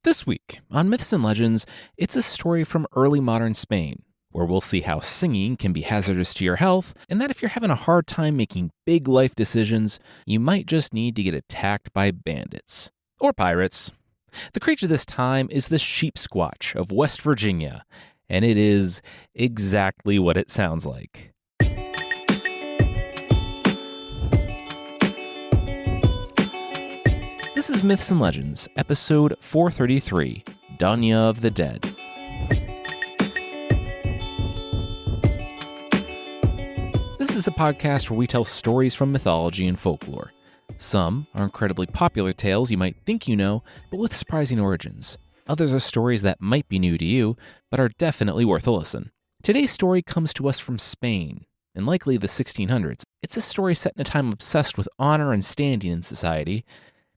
This week, on Myths and Legends, it's a story from early modern Spain, where we'll see how singing can be hazardous to your health, and that if you're having a hard time making big life decisions, you might just need to get attacked by bandits. Or pirates. The creature this time is the Sheepsquatch of West Virginia, and it is exactly what it sounds like. This is Myths and Legends, episode 433, Doña of the Dead. This is a podcast where we tell stories from mythology and folklore. Some are incredibly popular tales you might think you know, but with surprising origins. Others are stories that might be new to you, but are definitely worth a listen. Today's story comes to us from Spain, and likely the 1600s. It's a story set in a time obsessed with honor and standing in society.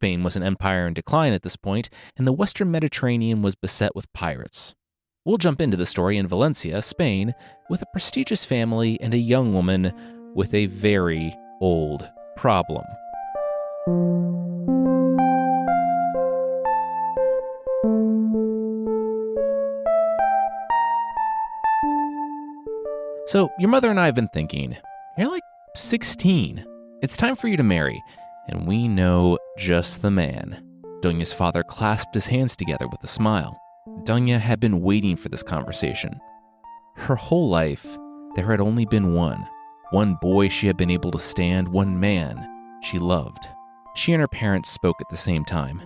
Spain was an empire in decline at this point, and the Western Mediterranean was beset with pirates. We'll jump into the story in Valencia, Spain, with a prestigious family and a young woman with a very old problem. So, your mother and I have been thinking, you're like 16. It's time for you to marry. And we know just the man. Doña's father clasped his hands together with a smile. Doña had been waiting for this conversation. Her whole life, there had only been one boy she had been able to stand, one man she loved. She and her parents spoke at the same time.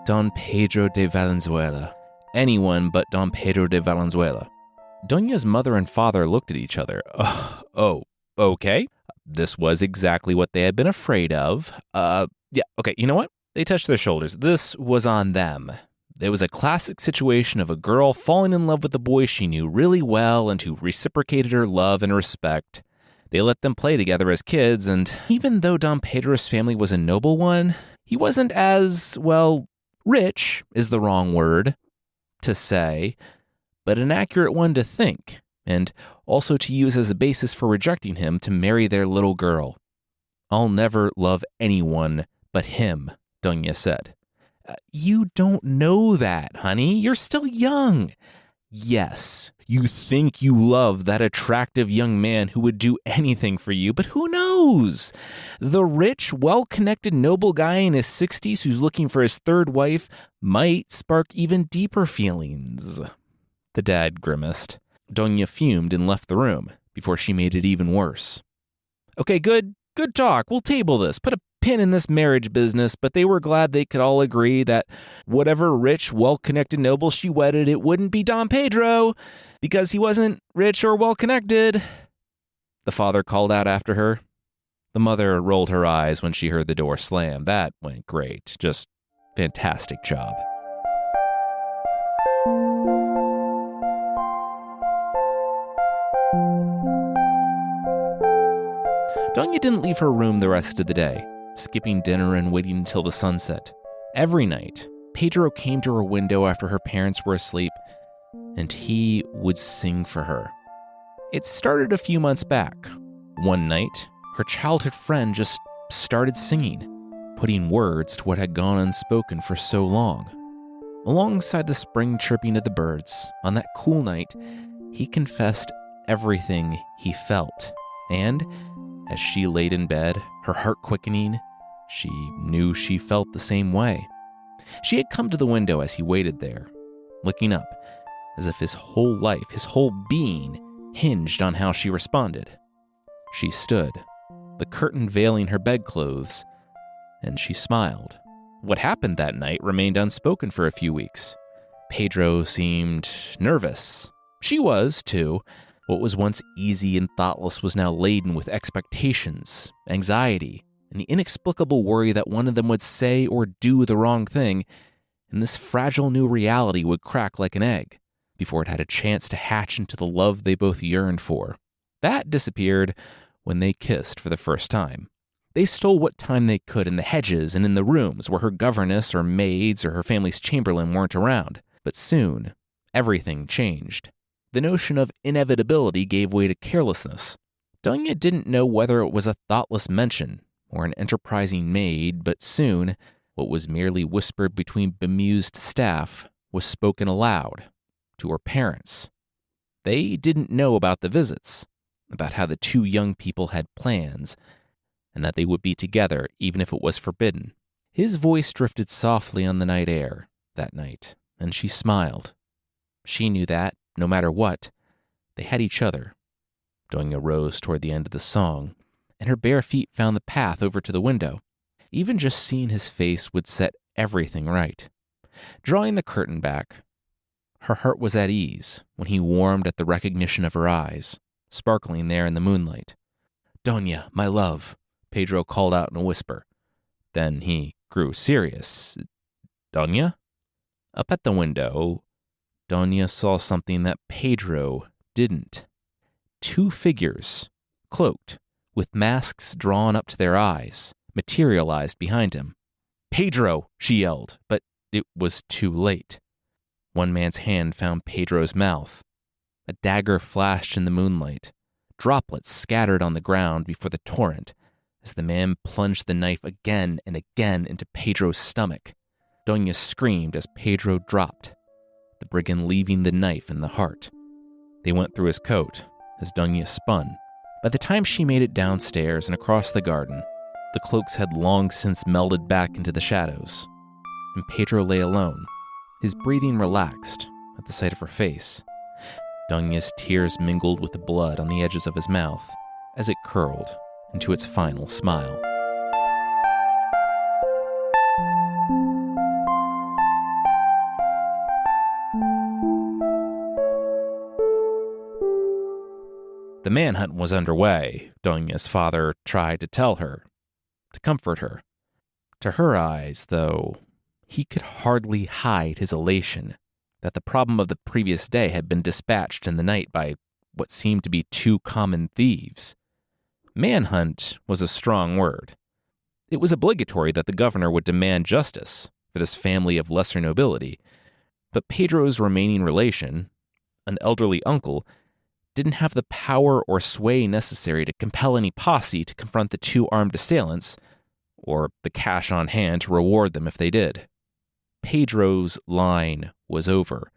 Don Pedro de Valenzuela. Anyone but Don Pedro de Valenzuela. Doña's mother and father looked at each other. Oh, okay. This was exactly what they had been afraid of. Okay, you know what? They touched their shoulders. This was on them. There was a classic situation of a girl falling in love with a boy she knew really well and who reciprocated her love and respect. They let them play together as kids, and even though Don Pedro's family was a noble one, he wasn't as, rich is the wrong word to say, but an accurate one to think, and also to use as a basis for rejecting him to marry their little girl. I'll never love anyone but him, Doña said. You don't know that, honey. You're still young. Yes, you think you love that attractive young man who would do anything for you, but who knows? The rich, well-connected, noble guy in his 60s who's looking for his third wife might spark even deeper feelings. The dad grimaced. Doña fumed and left the room before she made it even worse. Okay, good talk. We'll table this. Put a pin in this marriage business, but they were glad they could all agree that whatever rich, well-connected noble she wedded, it wouldn't be Don Pedro, because he wasn't rich or well-connected. The father called out after her. The mother rolled her eyes when she heard the door slam. That went great. Just fantastic job. Doña didn't leave her room the rest of the day, skipping dinner and waiting until the sunset. Every night, Pedro came to her window after her parents were asleep, and he would sing for her. It started a few months back. One night, her childhood friend just started singing, putting words to what had gone unspoken for so long. Alongside the spring chirping of the birds, on that cool night, he confessed everything he felt, and as she laid in bed, her heart quickening, she knew she felt the same way. She had come to the window as he waited there, looking up, as if his whole life, his whole being, hinged on how she responded. She stood, the curtain veiling her bedclothes, and she smiled. What happened that night remained unspoken for a few weeks. Pedro seemed nervous. She was, too. What was once easy and thoughtless was now laden with expectations, anxiety, and the inexplicable worry that one of them would say or do the wrong thing, and this fragile new reality would crack like an egg before it had a chance to hatch into the love they both yearned for. That disappeared when they kissed for the first time. They stole what time they could in the hedges and in the rooms where her governess or maids or her family's chamberlain weren't around. But soon, everything changed. The notion of inevitability gave way to carelessness. Doña didn't know whether it was a thoughtless mention or an enterprising maid, but soon, What was merely whispered between bemused staff was spoken aloud to her parents. They didn't know about the visits, about how the two young people had plans, and that they would be together even if it was forbidden. His voice drifted softly on the night air that night, and she smiled. She knew that, no matter what, they had each other. Doña rose toward the end of the song, and her bare feet found the path over to the window. Even just seeing his face would set everything right. Drawing the curtain back, her heart was at ease when he warmed at the recognition of her eyes, sparkling there in the moonlight. "Doña, my love," Pedro called out in a whisper. Then he grew serious. "Doña?" Up at the window, Doña saw something that Pedro didn't. Two figures, cloaked, with masks drawn up to their eyes, materialized behind him. "Pedro!" she yelled, but it was too late. One man's hand found Pedro's mouth. A dagger flashed in the moonlight. Droplets scattered on the ground before the torrent as the man plunged the knife again and again into Pedro's stomach. Doña screamed as Pedro dropped, the brigand leaving the knife in the heart. They went through his coat as Doña spun. By the time she made it downstairs and across the garden, the cloaks had long since melded back into the shadows, and Pedro lay alone, his breathing relaxed at the sight of her face. Doña's tears mingled with the blood on the edges of his mouth as it curled into its final smile. The manhunt was underway, Doña's father tried to tell her, to comfort her. To her eyes, though, he could hardly hide his elation that the problem of the previous day had been dispatched in the night by what seemed to be two common thieves. Manhunt was a strong word. It was obligatory that the governor would demand justice for this family of lesser nobility, but Pedro's remaining relation, an elderly uncle, didn't have the power or sway necessary to compel any posse to confront the two armed assailants, or the cash on hand to reward them if they did. Pedro's line was over,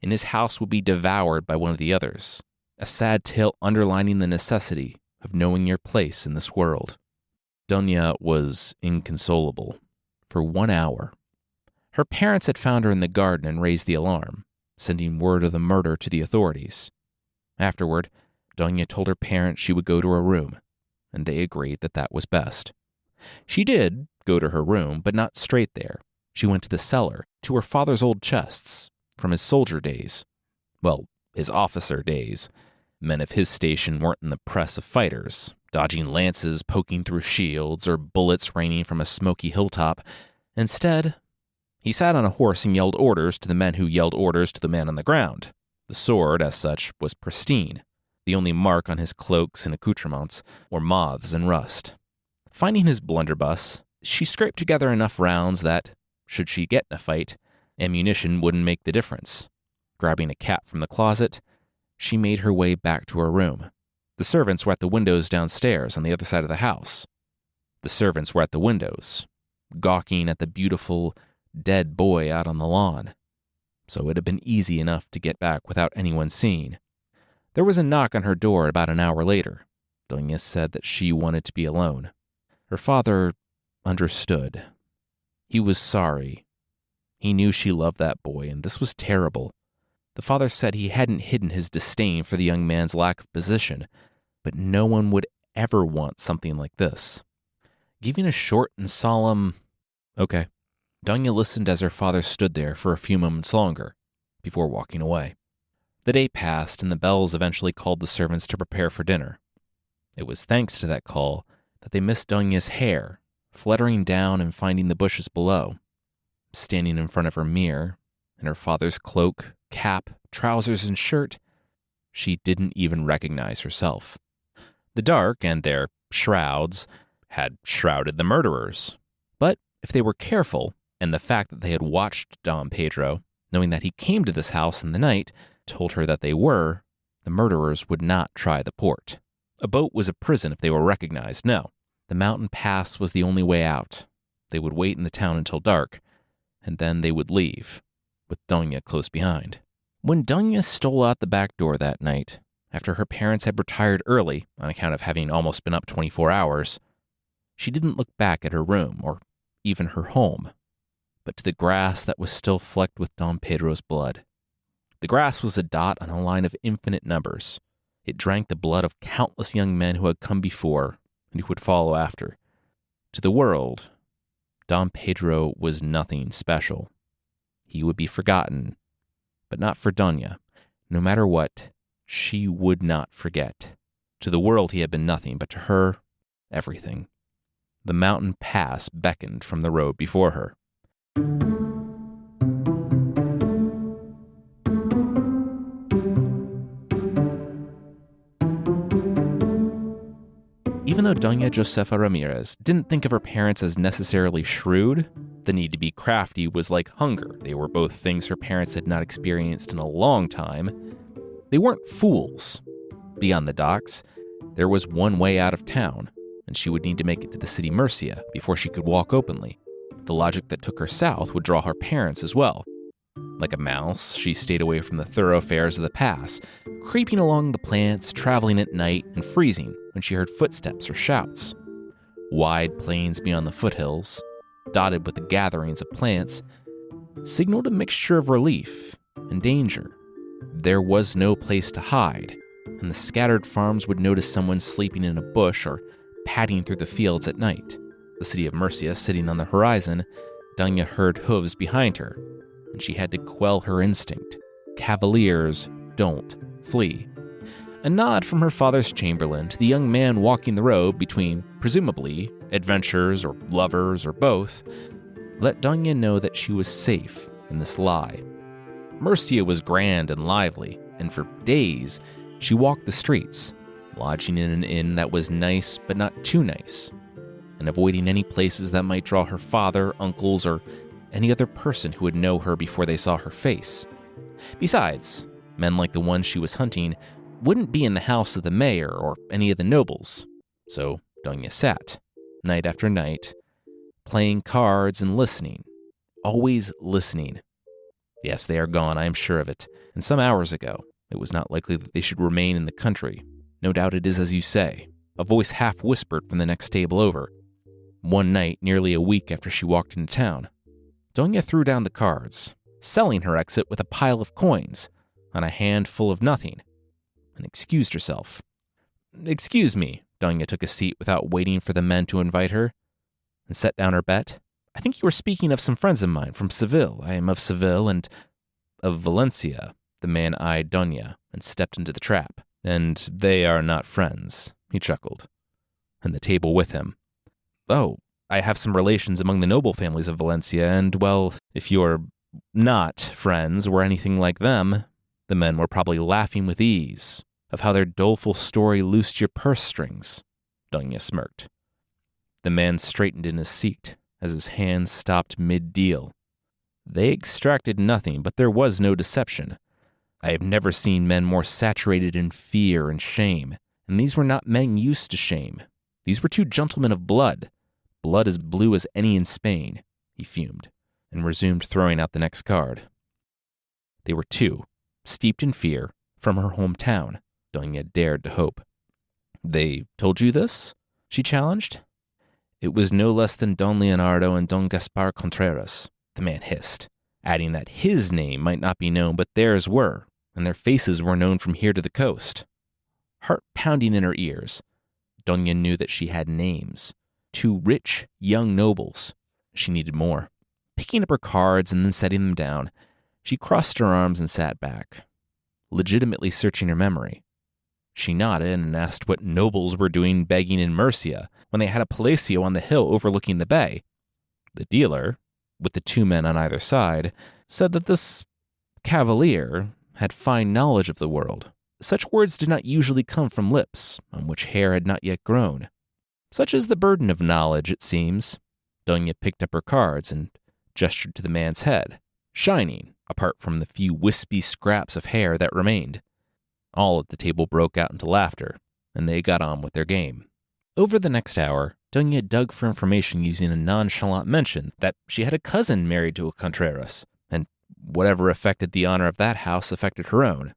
and his house would be devoured by one of the others, a sad tale underlining the necessity of knowing your place in this world. Doña was inconsolable for 1 hour. Her parents had found her in the garden and raised the alarm, sending word of the murder to the authorities. Afterward, Doña told her parents she would go to her room, and they agreed that that was best. She did go to her room, but not straight there. She went to the cellar, to her father's old chests, from his soldier days. Well, his officer days. Men of his station weren't in the press of fighters, dodging lances poking through shields or bullets raining from a smoky hilltop. Instead, he sat on a horse and yelled orders to the men who yelled orders to the man on the ground. The sword, as such, was pristine. The only mark on his cloaks and accoutrements were moths and rust. Finding his blunderbuss, she scraped together enough rounds that, should she get in a fight, ammunition wouldn't make the difference. Grabbing a cap from the closet, she made her way back to her room. The servants were at the windows downstairs on the other side of the house. The servants were at the windows, gawking at the beautiful, dead boy out on the lawn. So it had been easy enough to get back without anyone seeing. There was a knock on her door about an hour later. Doña said that she wanted to be alone. Her father understood. He was sorry. He knew she loved that boy, and this was terrible. The father said he hadn't hidden his disdain for the young man's lack of position, but no one would ever want something like this. Giving a short and solemn, "Okay," Doña listened as her father stood there for a few moments longer, before walking away. The day passed, and the bells eventually called the servants to prepare for dinner. It was thanks to that call that they missed Doña's hair, fluttering down and finding the bushes below. Standing in front of her mirror, in her father's cloak, cap, trousers, and shirt, she didn't even recognize herself. The dark and their shrouds had shrouded the murderers. But if they were careful, and the fact that they had watched Don Pedro, knowing that he came to this house in the night, told her that they were, the murderers would not try the port. A boat was a prison if they were recognized. No, the mountain pass was the only way out. They would wait in the town until dark, and then they would leave, with Doña close behind. When Doña stole out the back door that night, after her parents had retired early on account of having almost been up 24 hours, she didn't look back at her room or even her home, but to the grass that was still flecked with Don Pedro's blood. The grass was a dot on a line of infinite numbers. It drank the blood of countless young men who had come before and who would follow after. To the world, Don Pedro was nothing special. He would be forgotten, but not for Doña. No matter what, she would not forget. To the world he had been nothing, but to her, everything. The mountain pass beckoned from the road before her. Even though Doña Josefa Ramirez didn't think of her parents as necessarily shrewd, the need to be crafty was like hunger. They were both things her parents had not experienced in a long time. They weren't fools. Beyond the docks, there was one way out of town, and she would need to make it to the city Murcia before she could walk openly. The logic that took her south would draw her parents as well. Like a mouse, she stayed away from the thoroughfares of the pass, creeping along the plants, traveling at night, and freezing when she heard footsteps or shouts. Wide plains beyond the foothills, dotted with the gatherings of plants, signaled a mixture of relief and danger. There was no place to hide, and the scattered farms would notice someone sleeping in a bush or padding through the fields at night. The city of Murcia sitting on the horizon, Doña heard hooves behind her, and she had to quell her instinct. Cavaliers don't flee. A nod from her father's chamberlain to the young man walking the road between, presumably, adventurers or lovers or both, let Doña know that she was safe in this lie. Murcia was grand and lively, and for days she walked the streets, lodging in an inn that was nice but not too nice, and avoiding any places that might draw her father, uncles, or any other person who would know her before they saw her face. Besides, men like the ones she was hunting wouldn't be in the house of the mayor or any of the nobles. So Doña sat, night after night, playing cards and listening. Always listening. Yes, they are gone, I am sure of it, and some hours ago. It was not likely that they should remain in the country. No doubt it is as you say. A voice half whispered from the next table over. One night, nearly a week after she walked into town, Doña threw down the cards, selling her exit with a pile of coins on a hand full of nothing, and excused herself. "Excuse me," Doña took a seat without waiting for the men to invite her, and set down her bet. "I think you were speaking of some friends of mine from Seville. I am of Seville and of Valencia." The man eyed Doña and stepped into the trap. "And they are not friends," he chuckled, and the table with him. "Oh, I have some relations among the noble families of Valencia, and, well, if you're not friends or anything like them," the men were probably laughing with ease of how their doleful story loosed your purse strings. Doña smirked. The man straightened in his seat as his hands stopped mid-deal. They extracted nothing, but there was no deception. I have never seen men more saturated in fear and shame, and these were not men used to shame. These were two gentlemen of blood as blue as any in Spain, he fumed, and resumed throwing out the next card. They were two, steeped in fear, from her hometown, Doña dared to hope. "They told you this?" she challenged. "It was no less than Don Leonardo and Don Gaspar Contreras," the man hissed, adding that his name might not be known, but theirs were, and their faces were known from here to the coast. Heart pounding in her ears, Doña knew that she had names. Two rich, young nobles. She needed more. Picking up her cards and then setting them down, she crossed her arms and sat back, legitimately searching her memory. She nodded and asked what nobles were doing begging in Murcia when they had a palacio on the hill overlooking the bay. The dealer, with the two men on either side, said that this cavalier had fine knowledge of the world. Such words did not usually come from lips on which hair had not yet grown. Such is the burden of knowledge, it seems. Doña picked up her cards and gestured to the man's head, shining, apart from the few wispy scraps of hair that remained. All at the table broke out into laughter, and they got on with their game. Over the next hour, Doña dug for information using a nonchalant mention that she had a cousin married to a Contreras, and whatever affected the honor of that house affected her own.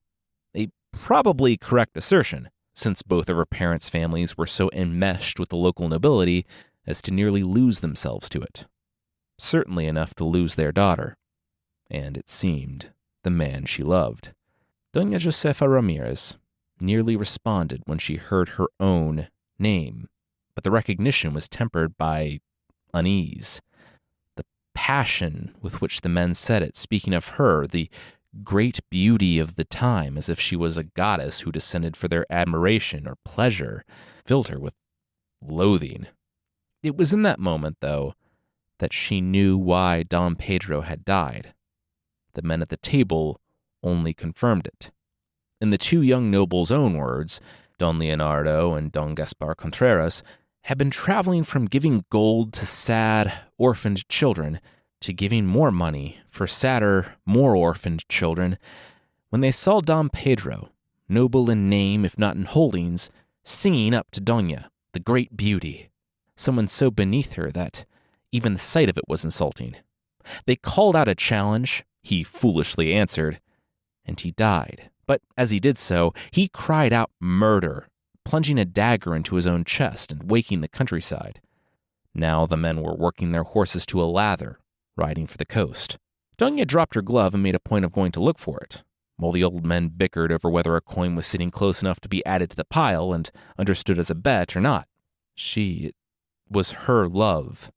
A probably correct assertion, since both of her parents' families were so enmeshed with the local nobility as to nearly lose themselves to it. Certainly enough to lose their daughter, and it seemed the man she loved. Doña Josefa Ramirez nearly responded when she heard her own name, but the recognition was tempered by unease. The passion with which the men said it, speaking of her, the great beauty of the time, as if she was a goddess who descended for their admiration or pleasure, filled her with loathing. It was in that moment, though, that she knew why Don Pedro had died. The men at the table only confirmed it. In the two young nobles' own words, Don Leonardo and Don Gaspar Contreras had been traveling from giving gold to sad, orphaned children to giving more money for sadder, more orphaned children when they saw Don Pedro, noble in name if not in holdings, singing up to Doña, the great beauty, someone so beneath her that even the sight of it was insulting. They called out a challenge, he foolishly answered, and he died. But as he did so, he cried out murder, plunging a dagger into his own chest and waking the countryside. Now the men were working their horses to a lather, riding for the coast. Doña dropped her glove and made a point of going to look for it, while the old men bickered over whether a coin was sitting close enough to be added to the pile and understood as a bet or not. It was her love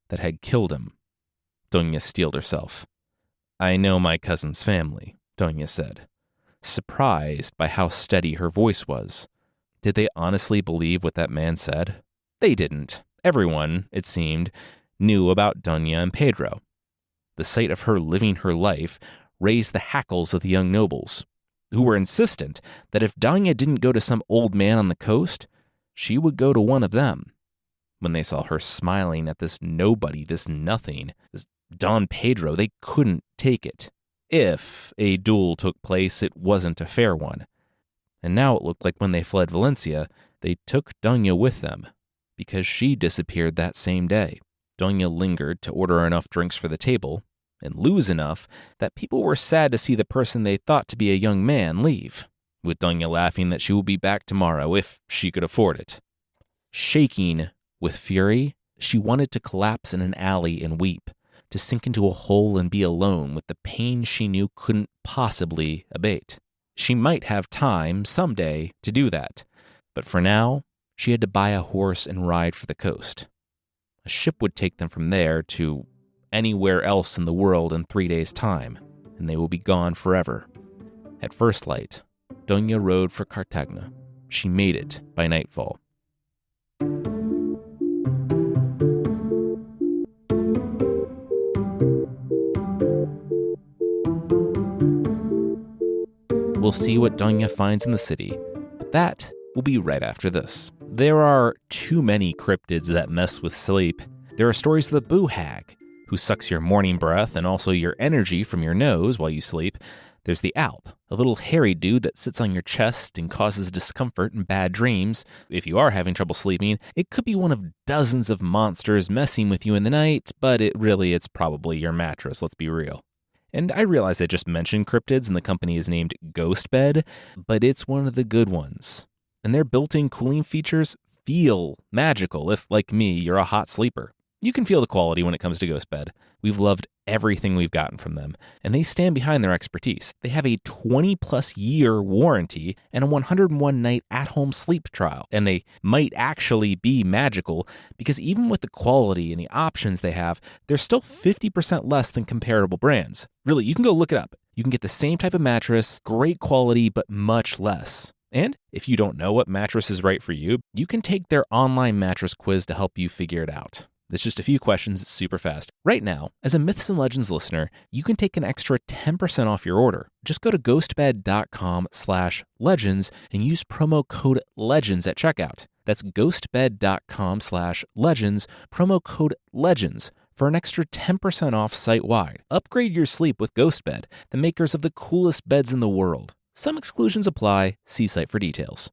that had killed him. Doña steeled herself. "I know my cousin's family," Doña said, surprised by how steady her voice was. Did they honestly believe what that man said? They didn't. Everyone, it seemed, knew about Doña and Pedro. The sight of her living her life raised the hackles of the young nobles, who were insistent that if Doña didn't go to some old man on the coast, she would go to one of them. When they saw her smiling at this nobody, this nothing, this Don Pedro, they couldn't take it. If a duel took place, it wasn't a fair one. And now it looked like when they fled Valencia, they took Doña with them, because she disappeared that same day. Doña lingered to order enough drinks for the table, and lose enough that people were sad to see the person they thought to be a young man leave, with Doña laughing that she would be back tomorrow if she could afford it. Shaking with fury, she wanted to collapse in an alley and weep, to sink into a hole and be alone with the pain she knew couldn't possibly abate. She might have time someday to do that, but for now, she had to buy a horse and ride for the coast. A ship would take them from there to anywhere else in the world in 3 days' time, and they will be gone forever. At first light, Doña rode for Cartagena. She made it by nightfall. We'll see what Doña finds in the city, but that will be right after this. There are too many cryptids that mess with sleep. There are stories of the boo hag, who sucks your morning breath and also your energy from your nose while you sleep. There's the alp, a little hairy dude that sits on your chest and causes discomfort and bad dreams. If you are having trouble sleeping, it could be one of dozens of monsters messing with you in the night, but it's probably your mattress, let's be real. And I realize I just mentioned cryptids and the company is named Ghost Bed, but it's one of the good ones. And their built-in cooling features feel magical if, like me, you're a hot sleeper. You can feel the quality when it comes to Ghost Bed. We've loved everything we've gotten from them, and they stand behind their expertise. They have a 20-plus year warranty and a 101-night at-home sleep trial, and they might actually be magical because even with the quality and the options they have, they're still 50% less than comparable brands. Really, you can go look it up. You can get the same type of mattress, great quality, but much less. And if you don't know what mattress is right for you, you can take their online mattress quiz to help you figure it out. It's just a few questions, it's super fast. Right now, as a Myths and Legends listener, you can take an extra 10% off your order. Just go to ghostbed.com/legends and use promo code LEGENDS at checkout. That's ghostbed.com/legends, promo code LEGENDS for an extra 10% off site-wide. Upgrade your sleep with Ghostbed, the makers of the coolest beds in the world. Some exclusions apply. See site for details.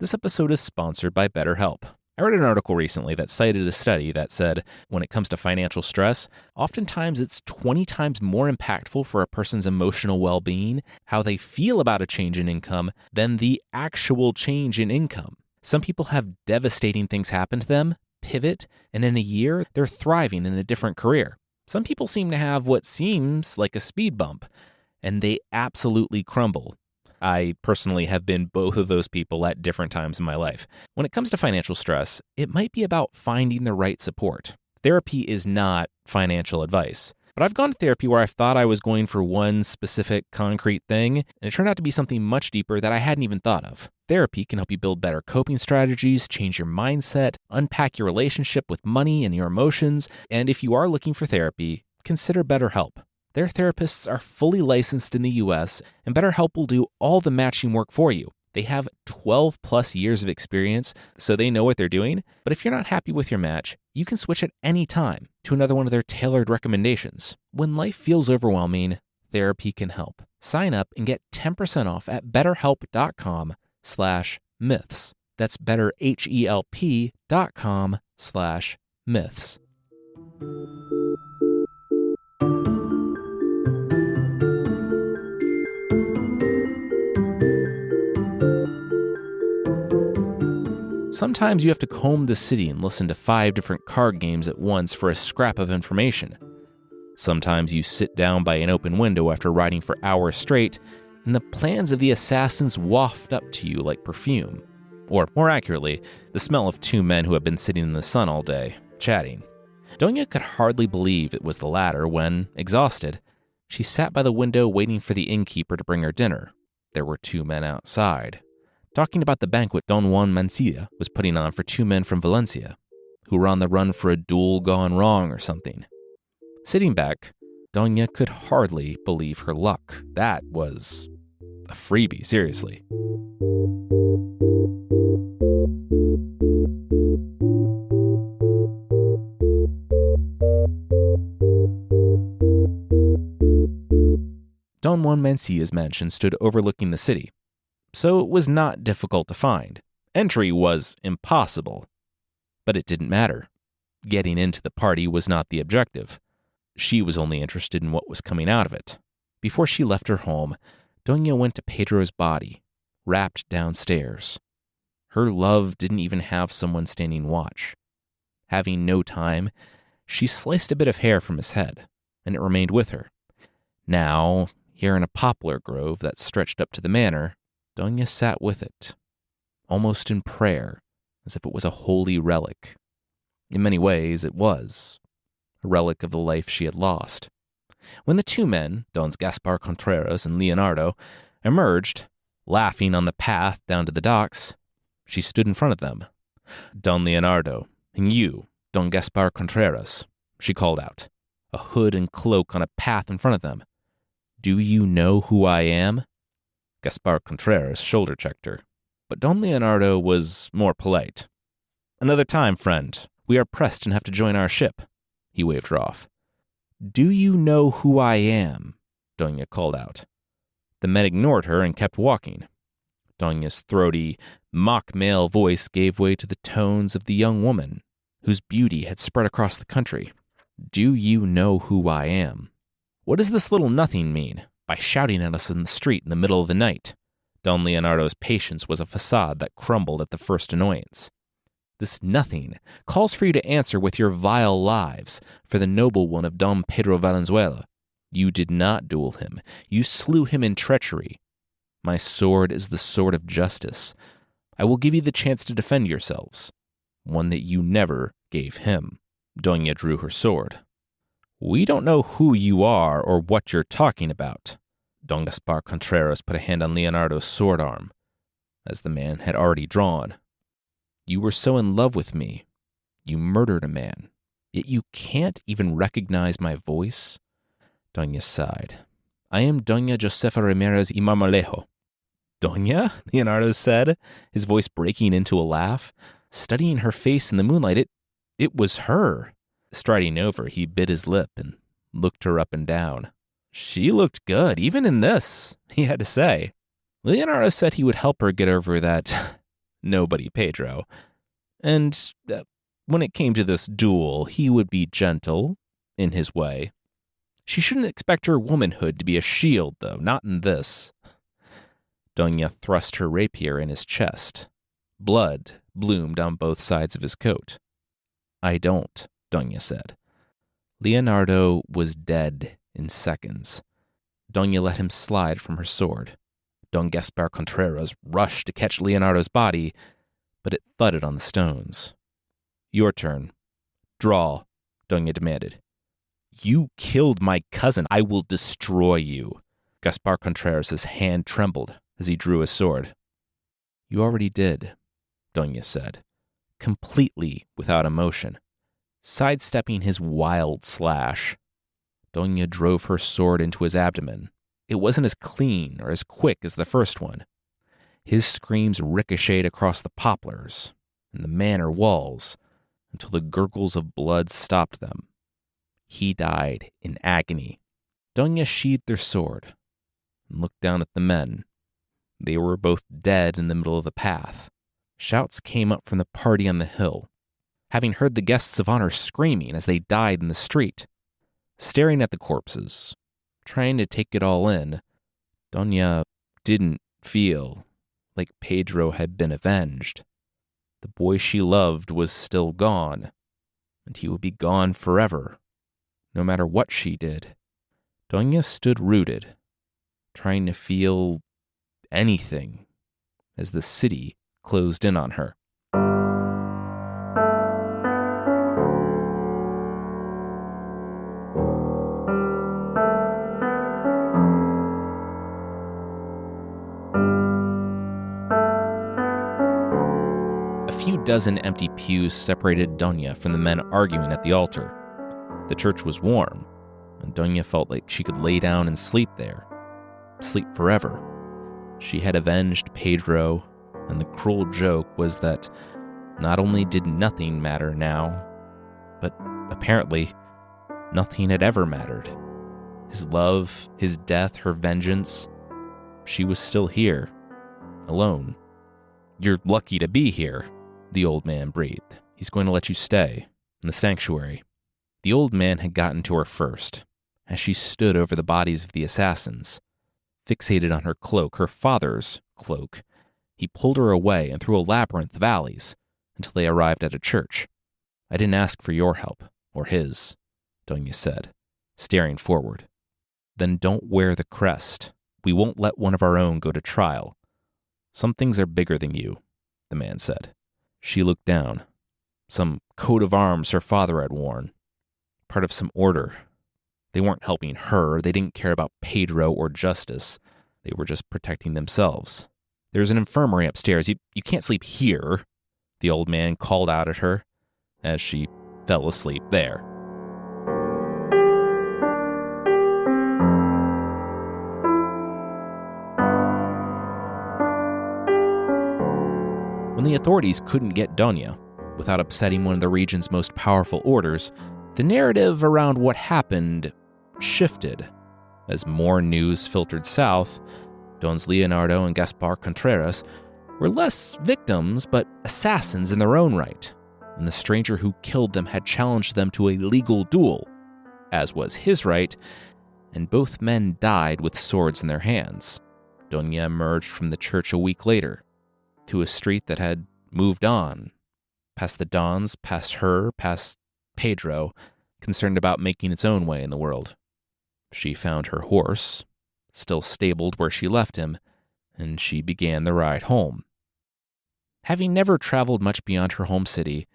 This episode is sponsored by BetterHelp. I read an article recently that cited a study that said when it comes to financial stress, oftentimes it's 20 times more impactful for a person's emotional well-being, how they feel about a change in income, than the actual change in income. Some people have devastating things happen to them, pivot, and in a year, they're thriving in a different career. Some people seem to have what seems like a speed bump, and they absolutely crumble. I personally have been both of those people at different times in my life. When it comes to financial stress, it might be about finding the right support. Therapy is not financial advice. But I've gone to therapy where I thought I was going for one specific concrete thing, and it turned out to be something much deeper that I hadn't even thought of. Therapy can help you build better coping strategies, change your mindset, unpack your relationship with money and your emotions, and if you are looking for therapy, consider BetterHelp. Their therapists are fully licensed in the US, and BetterHelp will do all the matching work for you. They have 12 plus years of experience, so they know what they're doing. But if you're not happy with your match, you can switch at any time to another one of their tailored recommendations. When life feels overwhelming, therapy can help. Sign up and get 10% off at betterhelp.com/myths. That's betterhelp.com/myths. Sometimes you have to comb the city and listen to 5 different card games at once for a scrap of information. Sometimes you sit down by an open window after riding for hours straight, and the plans of the assassins waft up to you like perfume. Or, more accurately, the smell of 2 men who have been sitting in the sun all day, chatting. Doña could hardly believe it was the latter when, exhausted, she sat by the window waiting for the innkeeper to bring her dinner. There were 2 men outside, talking about the banquet Don Juan Mancilla was putting on for 2 men from Valencia, who were on the run for a duel gone wrong or something. Sitting back, Doña could hardly believe her luck. That was a freebie, seriously. Don Juan Mancilla's mansion stood overlooking the city, so it was not difficult to find. Entry was impossible, but it didn't matter. Getting into the party was not the objective. She was only interested in what was coming out of it. Before she left her home, Doña went to Pedro's body, wrapped downstairs. Her love didn't even have someone standing watch. Having no time, she sliced a bit of hair from his head, and it remained with her. Now, here in a poplar grove that stretched up to the manor, Doña sat with it, almost in prayer, as if it was a holy relic. In many ways, it was a relic of the life she had lost. When the 2 men, Dons Gaspar Contreras and Leonardo, emerged, laughing on the path down to the docks, she stood in front of them. "Don Leonardo, and you, Don Gaspar Contreras," she called out, a hood and cloak on a path in front of them. "Do you know who I am?" Gaspar Contreras shoulder-checked her, but Don Leonardo was more polite. "Another time, friend. We are pressed and have to join our ship." He waved her off. "Do you know who I am?" Doña called out. The men ignored her and kept walking. Doña's throaty, mock-male voice gave way to the tones of the young woman, whose beauty had spread across the country. "Do you know who I am? What does this little nothing mean by shouting at us in the street in the middle of the night?" Don Leonardo's patience was a facade that crumbled at the first annoyance. "This nothing calls for you to answer with your vile lives for the noble one of Don Pedro Valenzuela. You did not duel him. You slew him in treachery. My sword is the sword of justice. I will give you the chance to defend yourselves, one that you never gave him." Doña drew her sword. "We don't know who you are or what you're talking about." Don Gaspar Contreras put a hand on Leonardo's sword arm, as the man had already drawn. "You were so in love with me. You murdered a man. Yet you can't even recognize my voice?" Doña sighed. "I am Doña Josefa Ramirez y Marmolejo." "Doña?" Leonardo said, his voice breaking into a laugh. Studying her face in the moonlight, it was her. Striding over, he bit his lip and looked her up and down. She looked good, even in this, he had to say. Leonardo said he would help her get over that nobody Pedro. And when it came to this duel, he would be gentle in his way. She shouldn't expect her womanhood to be a shield, though, not in this. Doña thrust her rapier in his chest. Blood bloomed on both sides of his coat. I don't, Doña said. Leonardo was dead in seconds. Doña let him slide from her sword. Don Gaspar Contreras rushed to catch Leonardo's body, but it thudded on the stones. Your turn. Draw, Doña demanded. You killed my cousin. I will destroy you. Gaspar Contreras' hand trembled as he drew his sword. You already did, Doña said, completely without emotion, sidestepping his wild slash. Doña drove her sword into his abdomen. It wasn't as clean or as quick as the first one. His screams ricocheted across the poplars and the manor walls until the gurgles of blood stopped them. He died in agony. Doña sheathed their sword and looked down at the men. They were both dead in the middle of the path. Shouts came up from the party on the hill, having heard the guests of honor screaming as they died in the street. Staring at the corpses, trying to take it all in, Doña didn't feel like Pedro had been avenged. The boy she loved was still gone, and he would be gone forever, no matter what she did. Doña stood rooted, trying to feel anything as the city closed in on her. A few dozen empty pews separated Doña from the men arguing at the altar. The church was warm, and Doña felt like she could lay down and sleep there. Sleep forever. She had avenged Pedro, and the cruel joke was that not only did nothing matter now, but apparently nothing had ever mattered. His love, his death, her vengeance. She was still here, alone. You're lucky to be here, the old man breathed. He's going to let you stay in the sanctuary. The old man had gotten to her first, as she stood over the bodies of the assassins. Fixated on her cloak, her father's cloak, he pulled her away and through a labyrinth of alleys until they arrived at a church. I didn't ask for your help, or his, Doña said, staring forward. Then don't wear the crest. We won't let one of our own go to trial. Some things are bigger than you, the man said. She looked down. Some coat of arms her father had worn. Part of some order. They weren't helping her. They didn't care about Pedro or justice. They were just protecting themselves. There's an infirmary upstairs. You can't sleep here, the old man called out at her as she fell asleep there. When the authorities couldn't get Doña without upsetting one of the region's most powerful orders, the narrative around what happened shifted. As more news filtered south, Dons Leonardo and Gaspar Contreras were less victims, but assassins in their own right, and the stranger who killed them had challenged them to a legal duel, as was his right, and both men died with swords in their hands. Doña emerged from the church a week later, to a street that had moved on, past the Dons, past her, past Pedro, concerned about making its own way in the world. She found her horse, still stabled where she left him, and she began the ride home. Having never traveled much beyond her home city,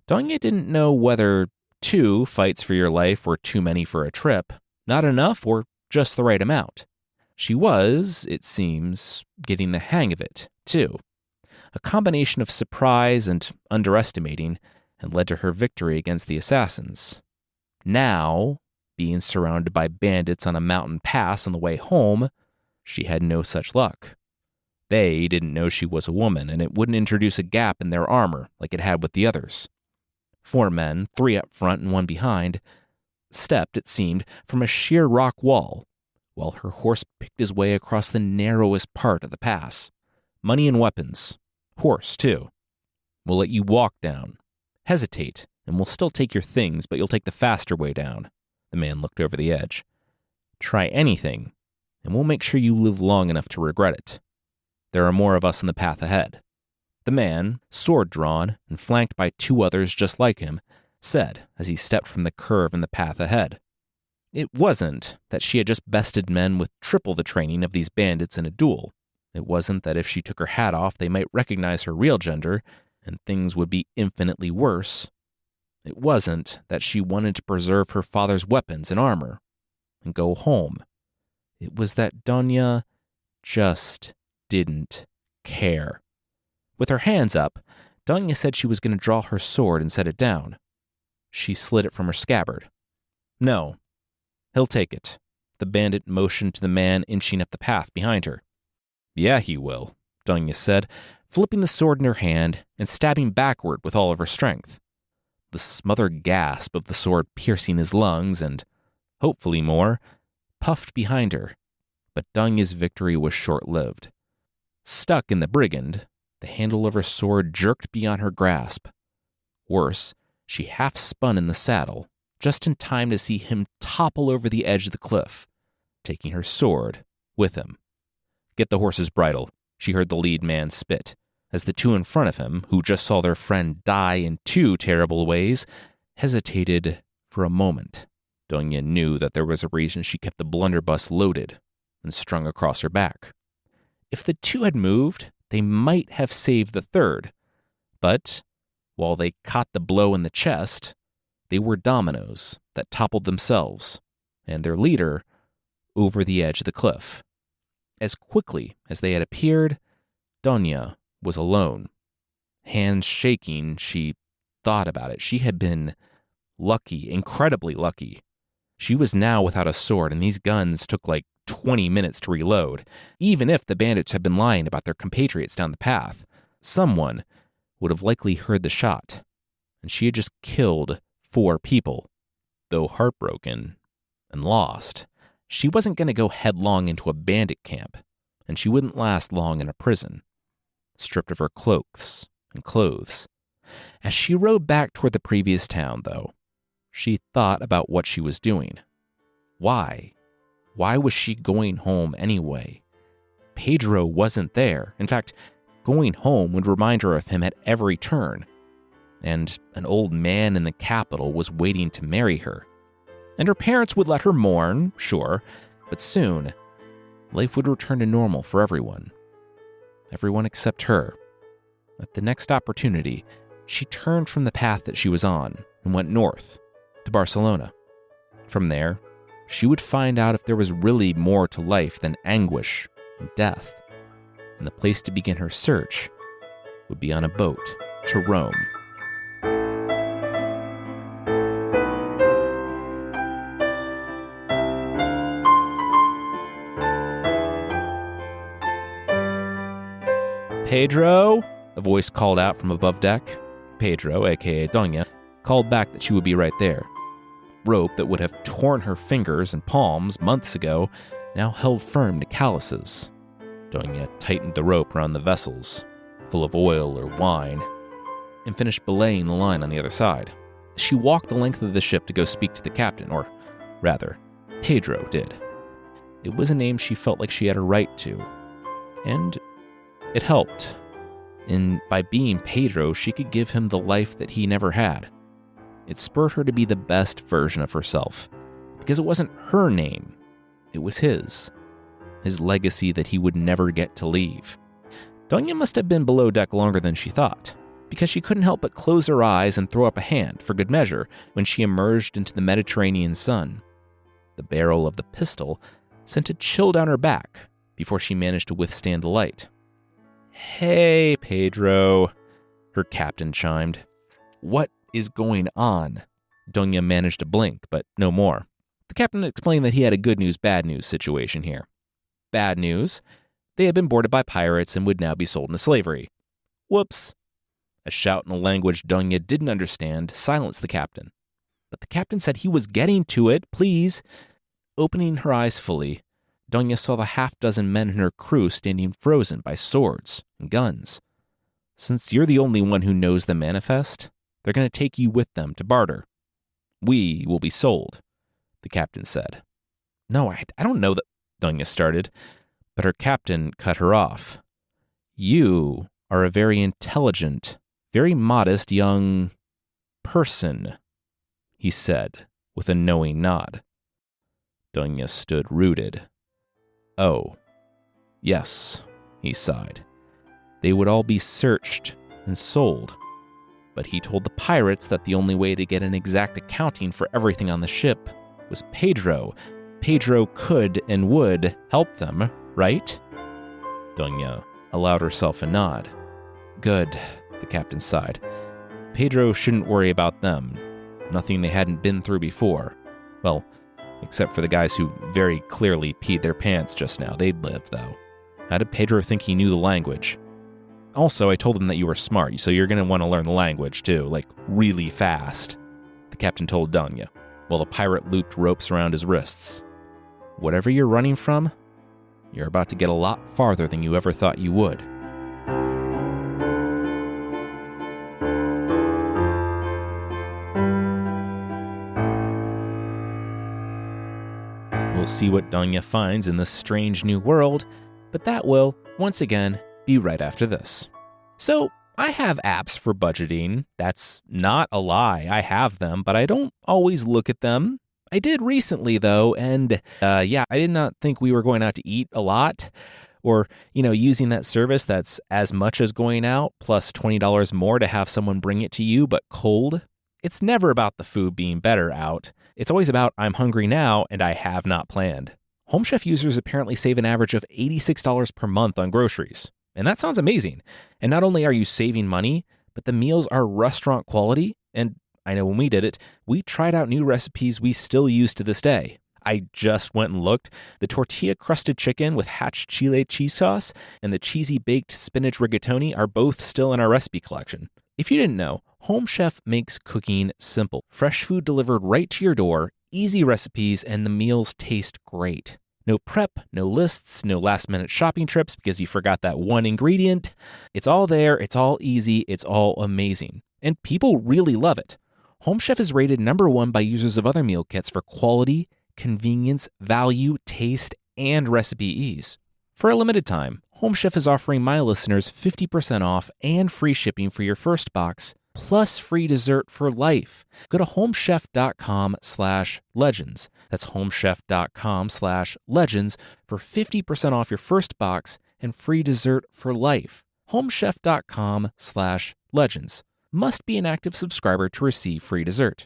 Doña didn't know whether 2 fights for your life were too many for a trip, not enough, or just the right amount. She was, it seems, getting the hang of it, too. A combination of surprise and underestimating had led to her victory against the assassins. Now, being surrounded by bandits on a mountain pass on the way home, she had no such luck. They didn't know she was a woman, and it wouldn't introduce a gap in their armor like it had with the others. 4 men, 3 up front and 1 behind, stepped, it seemed, from a sheer rock wall, while her horse picked his way across the narrowest part of the pass. Money and weapons. Horse, too. We'll let you walk down. Hesitate, and we'll still take your things, but you'll take the faster way down." The man looked over the edge. "Try anything, and we'll make sure you live long enough to regret it. There are more of us in the path ahead." The man, sword drawn and flanked by 2 others just like him, said as he stepped from the curve in the path ahead. It wasn't that she had just bested men with triple the training of these bandits in a duel. It wasn't that if she took her hat off they might recognize her real gender and things would be infinitely worse. It wasn't that she wanted to preserve her father's weapons and armor and go home. It was that Doña just didn't care. With her hands up, Doña said she was going to draw her sword and set it down. She slid it from her scabbard. "No, he'll take it." The bandit motioned to the man inching up the path behind her. "Yeah, he will," Doña said, flipping the sword in her hand and stabbing backward with all of her strength. The smothered gasp of the sword piercing his lungs and, hopefully more, puffed behind her. But Doña's victory was short-lived. Stuck in the brigand, the handle of her sword jerked beyond her grasp. Worse, she half-spun in the saddle, just in time to see him topple over the edge of the cliff, taking her sword with him. "Get the horse's bridle," she heard the lead man spit, as the 2 in front of him, who just saw their friend die in 2 terrible ways, hesitated for a moment. Doña knew that there was a reason she kept the blunderbuss loaded and strung across her back. If the 2 had moved, they might have saved the 3rd, but while they caught the blow in the chest, they were dominoes that toppled themselves and their leader over the edge of the cliff. As quickly as they had appeared, Doña was alone. Hands shaking, she thought about it. She had been lucky, incredibly lucky. She was now without a sword, and these guns took like 20 minutes to reload. Even if the bandits had been lying about their compatriots down the path, someone would have likely heard the shot, and she had just killed 4 people. Though heartbroken and lost, she wasn't going to go headlong into a bandit camp, and she wouldn't last long in a prison. Stripped of her cloaks and clothes. As she rode back toward the previous town, though, she thought about what she was doing. Why? Why was she going home anyway? Pedro wasn't there. In fact, going home would remind her of him at every turn. And an old man in the capital was waiting to marry her. And her parents would let her mourn, sure, but soon, life would return to normal for everyone. Everyone except her. At the next opportunity, she turned from the path that she was on and went north to Barcelona. From there, she would find out if there was really more to life than anguish and death, and the place to begin her search would be on a boat to Rome. "Pedro," a voice called out from above deck. Pedro, aka Doña, called back that she would be right there. Rope that would have torn her fingers and palms months ago now held firm to calluses. Doña tightened the rope around the vessels, full of oil or wine, and finished belaying the line on the other side. She walked the length of the ship to go speak to the captain, or rather, Pedro did. It was a name she felt like she had a right to, and it helped. And by being Pedro, she could give him the life that he never had. It spurred her to be the best version of herself, because it wasn't her name, it was his legacy that he would never get to leave. Doña must have been below deck longer than she thought, because she couldn't help but close her eyes and throw up a hand, for good measure, when she emerged into the Mediterranean sun. The barrel of the pistol sent a chill down her back before she managed to withstand the light. "Hey, Pedro," her captain chimed. "What is going on?" Doña managed to blink, but no more. The captain explained that he had a good news, bad news situation here. Bad news, they had been boarded by pirates and would now be sold into slavery. Whoops. A shout in a language Doña didn't understand silenced the captain. But the captain said he was getting to it, please. Opening her eyes fully, Doña saw the half-dozen men in her crew standing frozen by swords and guns. Since you're the only one who knows the manifest, they're going to take you with them to barter. We will be sold, the captain said. No, I don't know that, Doña started, but her captain cut her off. You are a very intelligent, very modest young person, he said with a knowing nod. Doña stood rooted. Oh, yes, he sighed. They would all be searched and sold. But he told the pirates that the only way to get an exact accounting for everything on the ship was Pedro. Pedro could and would help them, right? Doña allowed herself a nod. Good, the captain sighed. Pedro shouldn't worry about them. Nothing they hadn't been through before. Well, except for the guys who very clearly peed their pants just now. They'd live, though. How did Pedro think he knew the language? Also, I told him that you were smart, so you're going to want to learn the language, too, like really fast, the captain told Doña, while the pirate looped ropes around his wrists. Whatever you're running from, you're about to get a lot farther than you ever thought you would. We'll see what Doña finds in this strange new world, but that will, once again, be right after this. So, I have apps for budgeting. That's not a lie. I have them, but I don't always look at them. I did recently, though, and I did not think we were going out to eat a lot or, using that service that's as much as going out plus $20 more to have someone bring it to you, but cold. It's never about the food being better out. It's always about I'm hungry now and I have not planned. Home Chef users apparently save an average of $86 per month on groceries. And that sounds amazing. And not only are you saving money, but the meals are restaurant quality. And I know when we did it, we tried out new recipes we still use to this day. I just went and looked. The tortilla-crusted chicken with hatch chile cheese sauce and the cheesy baked spinach rigatoni are both still in our recipe collection. If you didn't know, Home Chef makes cooking simple. Fresh food delivered right to your door, easy recipes, and the meals taste great. No prep, no lists, no last-minute shopping trips because you forgot that one ingredient. It's all there, it's all easy, it's all amazing. And people really love it. Home Chef is rated #1 by users of other meal kits for quality, convenience, value, taste, and recipe ease. For a limited time, Home Chef is offering my listeners 50% off and free shipping for your first box, plus free dessert for life. Go to homechef.com/legends. That's homechef.com/legends for 50% off your first box and free dessert for life. homechef.com/legends. Must be an active subscriber to receive free dessert.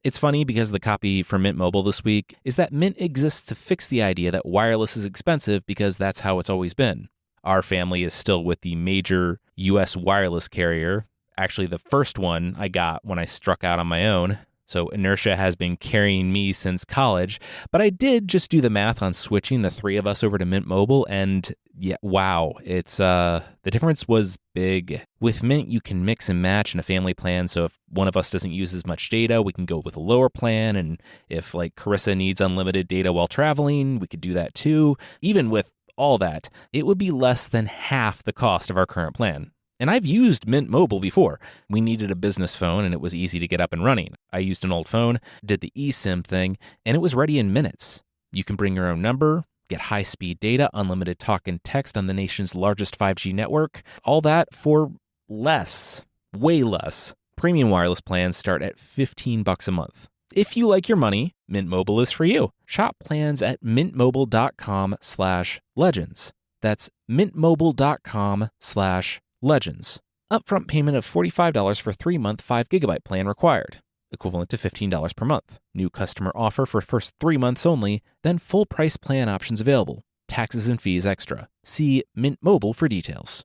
It's funny because the copy for Mint Mobile this week is that Mint exists to fix the idea that wireless is expensive because that's how it's always been. Our family is still with the major U.S. wireless carrier, actually the first one I got when I struck out on my own. So inertia has been carrying me since college, but I did just do the math on switching the three of us over to Mint Mobile, and yeah, wow, it's the difference was big. With Mint, you can mix and match in a family plan, so if one of us doesn't use as much data, we can go with a lower plan, and if like Carissa needs unlimited data while traveling, we could do that too. Even with all that, it would be less than half the cost of our current plan. And I've used Mint Mobile before. We needed a business phone and it was easy to get up and running. I used an old phone, did the eSIM thing, and it was ready in minutes. You can bring your own number, get high-speed data, unlimited talk and text on the nation's largest 5G network, all that for less, way less. Premium wireless plans start at $15 a month. If you like your money, Mint Mobile is for you. Shop plans at mintmobile.com/legends. That's mintmobile.com/legends. Upfront payment of $45 for 3-month 5GB plan required, equivalent to $15 per month. New customer offer for first 3 months only, then full price plan options available. Taxes and fees extra. See Mint Mobile for details.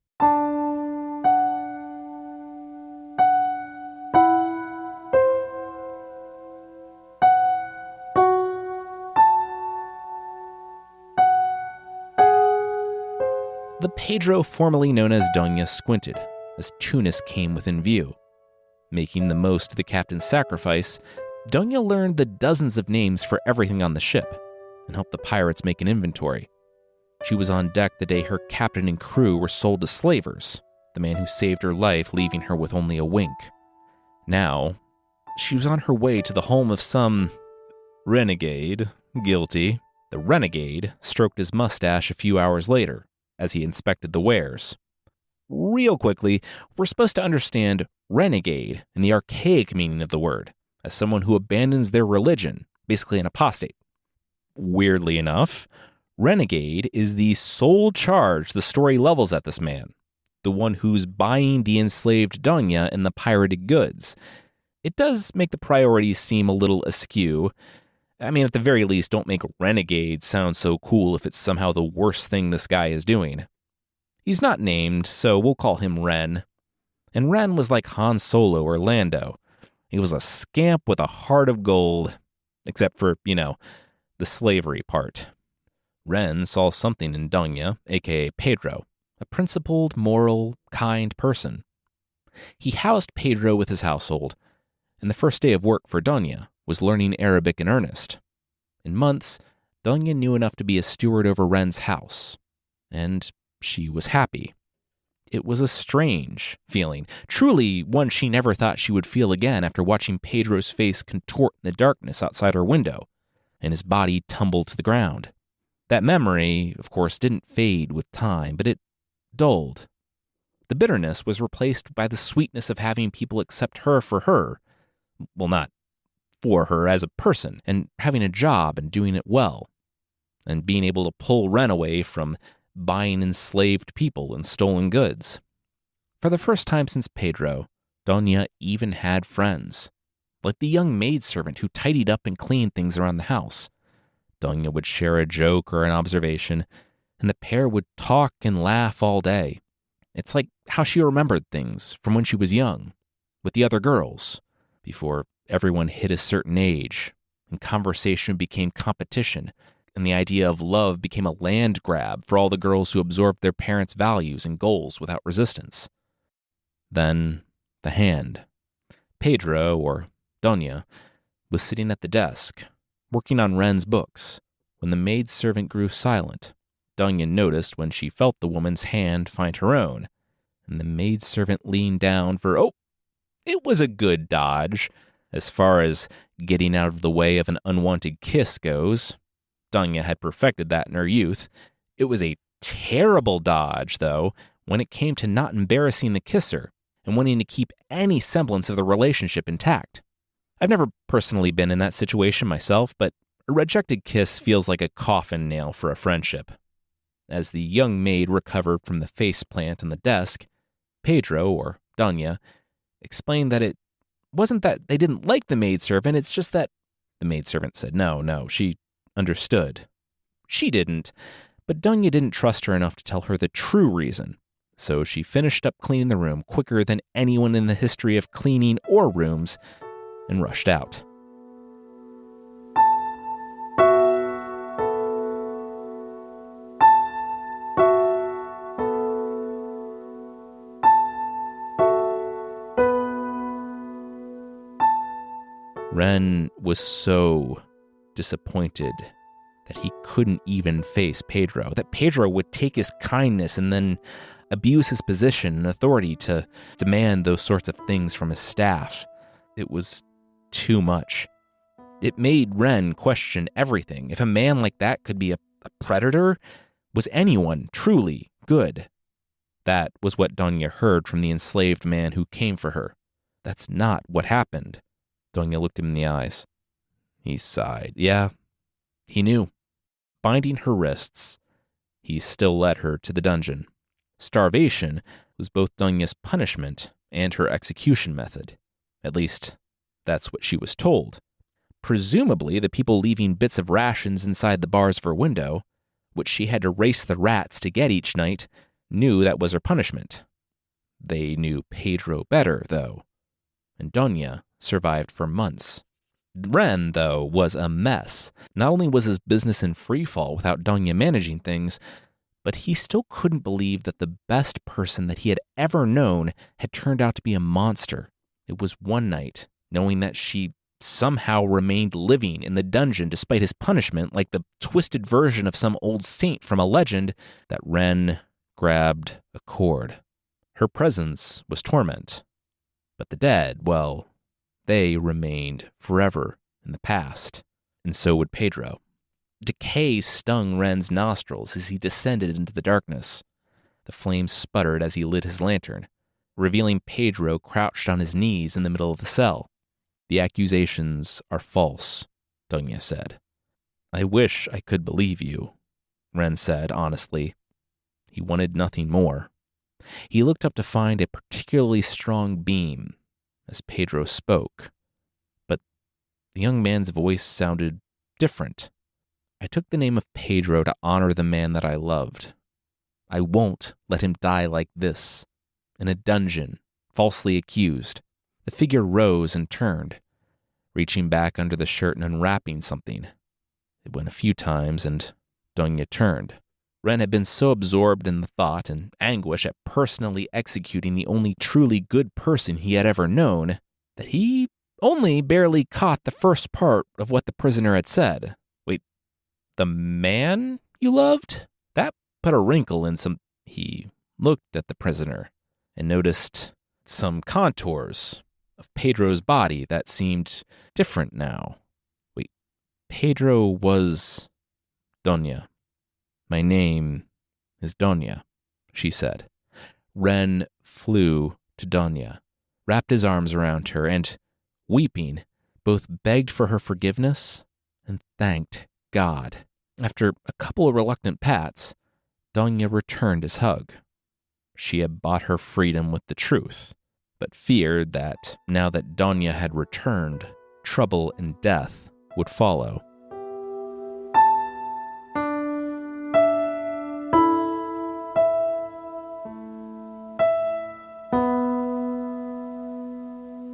The Pedro formerly known as Doña squinted as Tunis came within view. Making the most of the captain's sacrifice, Doña learned the dozens of names for everything on the ship and helped the pirates make an inventory. She was on deck the day her captain and crew were sold to slavers. the man who saved her life, leaving her with only a wink. Now, she was on her way to the home of some renegade, guilty. The renegade stroked his mustache a few hours later as he inspected the wares. Real quickly, we're supposed to understand renegade in the archaic meaning of the word, as someone who abandons their religion, basically an apostate. Weirdly enough, renegade is the sole charge the story levels at this man, the one who's buying the enslaved Doña and the pirated goods. It does make the priorities seem a little askew. I mean, at the very least, don't make renegade sound so cool if it's somehow the worst thing this guy is doing. He's not named, so we'll call him Ren. And Ren was like Han Solo or Lando. He was a scamp with a heart of gold, except for, the slavery part. Ren saw something in Doña, aka Pedro, a principled, moral, kind person. He housed Pedro with his household, and the first day of work for Doña was learning Arabic in earnest. In months, Doña knew enough to be a steward over Ren's house, and she was happy. It was a strange feeling, truly one she never thought she would feel again after watching Pedro's face contort in the darkness outside her window, and his body tumble to the ground. That memory, of course, didn't fade with time, but it dulled. The bitterness was replaced by the sweetness of having people accept her for her. Well, not for her as a person, and having a job and doing it well, and being able to pull Ren away from buying enslaved people and stolen goods. For the first time since Pedro, Doña even had friends, like the young maidservant who tidied up and cleaned things around the house. Doña would share a joke or an observation, and the pair would talk and laugh all day. It's like how she remembered things from when she was young, with the other girls, before everyone hit a certain age, and conversation became competition, and the idea of love became a land grab for all the girls who absorbed their parents' values and goals without resistance. Then, the hand. Pedro, or Doña, was sitting at the desk, working on Ren's books. When the maidservant grew silent, Doña noticed when she felt the woman's hand find her own, and the maidservant leaned down for, it was a good dodge, as far as getting out of the way of an unwanted kiss goes. Doña had perfected that in her youth. It was a terrible dodge, though, when it came to not embarrassing the kisser and wanting to keep any semblance of the relationship intact. I've never personally been in that situation myself, but a rejected kiss feels like a coffin nail for a friendship. As the young maid recovered from the faceplant on the desk, Pedro, or Doña, explained that it wasn't that they didn't like the maidservant, it's just that the maidservant said no, she understood. She didn't, but Doña didn't trust her enough to tell her the true reason, so she finished up cleaning the room quicker than anyone in the history of cleaning or rooms and rushed out. Ren was so disappointed that he couldn't even face Pedro, that Pedro would take his kindness and then abuse his position and authority to demand those sorts of things from his staff. It was too much. It made Ren question everything. If a man like that could be a predator, was anyone truly good? That was what Doña heard from the enslaved man who came for her. That's not what happened. Doña looked him in the eyes. He sighed. Yeah, he knew. Binding her wrists, he still led her to the dungeon. Starvation was both Doña's punishment and her execution method. At least, that's what she was told. Presumably, the people leaving bits of rations inside the bars of her window, which she had to race the rats to get each night, knew that was her punishment. They knew Pedro better, though, and Doña survived for months. Ren, though, was a mess. Not only was his business in freefall without Doña managing things, but he still couldn't believe that the best person that he had ever known had turned out to be a monster. It was one night, knowing that she somehow remained living in the dungeon despite his punishment, like the twisted version of some old saint from a legend, that Ren grabbed a cord. Her presence was torment. But the dead, well, they remained forever in the past. And so would Pedro. Decay stung Ren's nostrils as he descended into the darkness. The flames sputtered as he lit his lantern, revealing Pedro crouched on his knees in the middle of the cell. "The accusations are false," Doña said. "I wish I could believe you," Ren said honestly. He wanted nothing more. He looked up to find a particularly strong beam as Pedro spoke, but the young man's voice sounded different. "I took the name of Pedro to honor the man that I loved. I won't let him die like this, in a dungeon, falsely accused." The figure rose and turned, reaching back under the shirt and unwrapping something. It went a few times, and Doña turned. Ren had been so absorbed in the thought and anguish at personally executing the only truly good person he had ever known that he only barely caught the first part of what the prisoner had said. "Wait, the man you loved?" That put a wrinkle in some... He looked at the prisoner and noticed some contours of Pedro's body that seemed different now. "Wait, Pedro was... Doña. My name is Doña," she said. Ren flew to Doña, wrapped his arms around her, and, weeping, both begged for her forgiveness and thanked God. After a couple of reluctant pats, Doña returned his hug. She had bought her freedom with the truth, but feared that, now that Doña had returned, trouble and death would follow.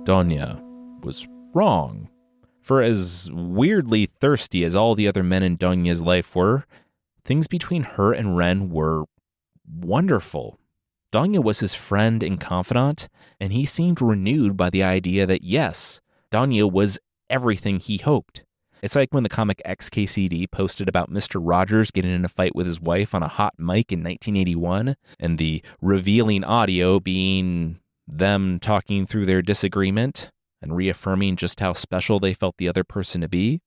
Doña was wrong. For as weirdly thirsty as all the other men in Doña's life were, things between her and Ren were wonderful. Doña was his friend and confidant, and he seemed renewed by the idea that yes, Doña was everything he hoped. It's like when the comic XKCD posted about Mr. Rogers getting in a fight with his wife on a hot mic in 1981, and the revealing audio being them talking through their disagreement and reaffirming just how special they felt the other person to be.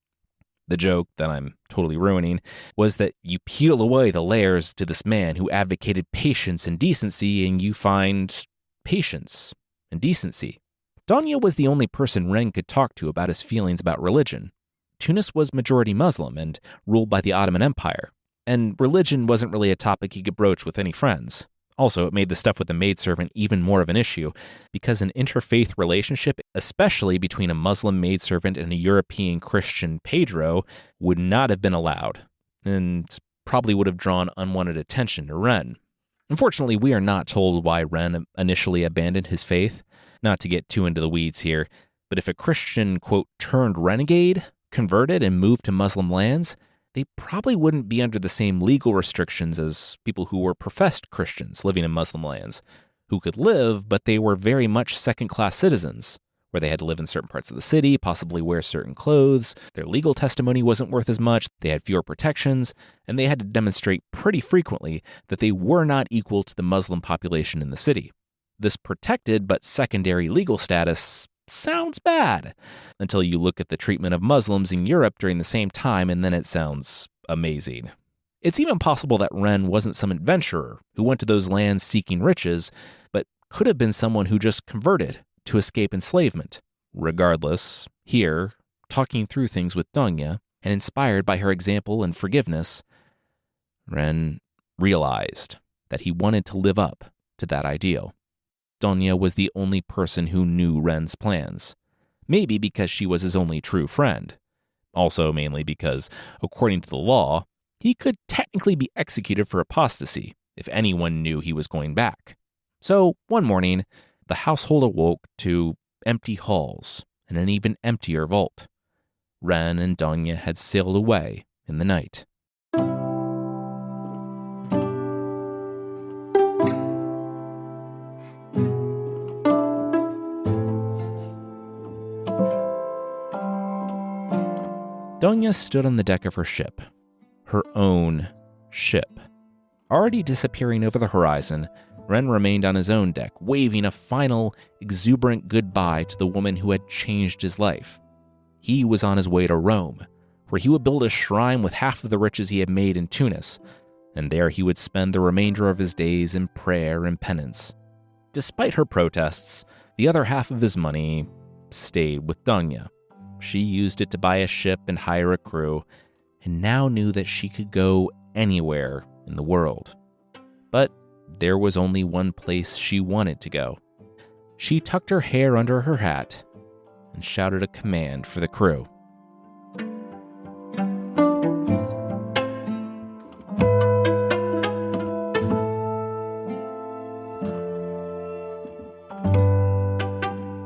The joke that I'm totally ruining was that you peel away the layers to this man who advocated patience and decency, and you find patience and decency. Doña was the only person Ren could talk to about his feelings about religion. Tunis was majority Muslim and ruled by the Ottoman Empire, and religion wasn't really a topic he could broach with any friends. Also, it made the stuff with the maidservant even more of an issue, because an interfaith relationship, especially between a Muslim maidservant and a European Christian Pedro, would not have been allowed, and probably would have drawn unwanted attention to Ren. Unfortunately, we are not told why Ren initially abandoned his faith. Not to get too into the weeds here, but if a Christian, quote, turned renegade, converted, and moved to Muslim lands, they probably wouldn't be under the same legal restrictions as people who were professed Christians living in Muslim lands, who could live, but they were very much second-class citizens, where they had to live in certain parts of the city, possibly wear certain clothes, their legal testimony wasn't worth as much, they had fewer protections, and they had to demonstrate pretty frequently that they were not equal to the Muslim population in the city. This protected but secondary legal status sounds bad until you look at the treatment of Muslims in Europe during the same time, and then it sounds amazing. It's even possible that Ren wasn't some adventurer who went to those lands seeking riches, but could have been someone who just converted to escape enslavement. Regardless, here, talking through things with Doña, and inspired by her example and forgiveness, Ren realized that he wanted to live up to that ideal. Doña was the only person who knew Ren's plans, maybe because she was his only true friend. Also mainly because, according to the law, he could technically be executed for apostasy if anyone knew he was going back. So, one morning, the household awoke to empty halls and an even emptier vault. Ren and Doña had sailed away in the night. Doña stood on the deck of her ship, her own ship. Already disappearing over the horizon, Ren remained on his own deck, waving a final, exuberant goodbye to the woman who had changed his life. He was on his way to Rome, where he would build a shrine with half of the riches he had made in Tunis, and there he would spend the remainder of his days in prayer and penance. Despite her protests, the other half of his money stayed with Doña. She used it to buy a ship and hire a crew, and now knew that she could go anywhere in the world. But there was only one place she wanted to go. She tucked her hair under her hat and shouted a command for the crew.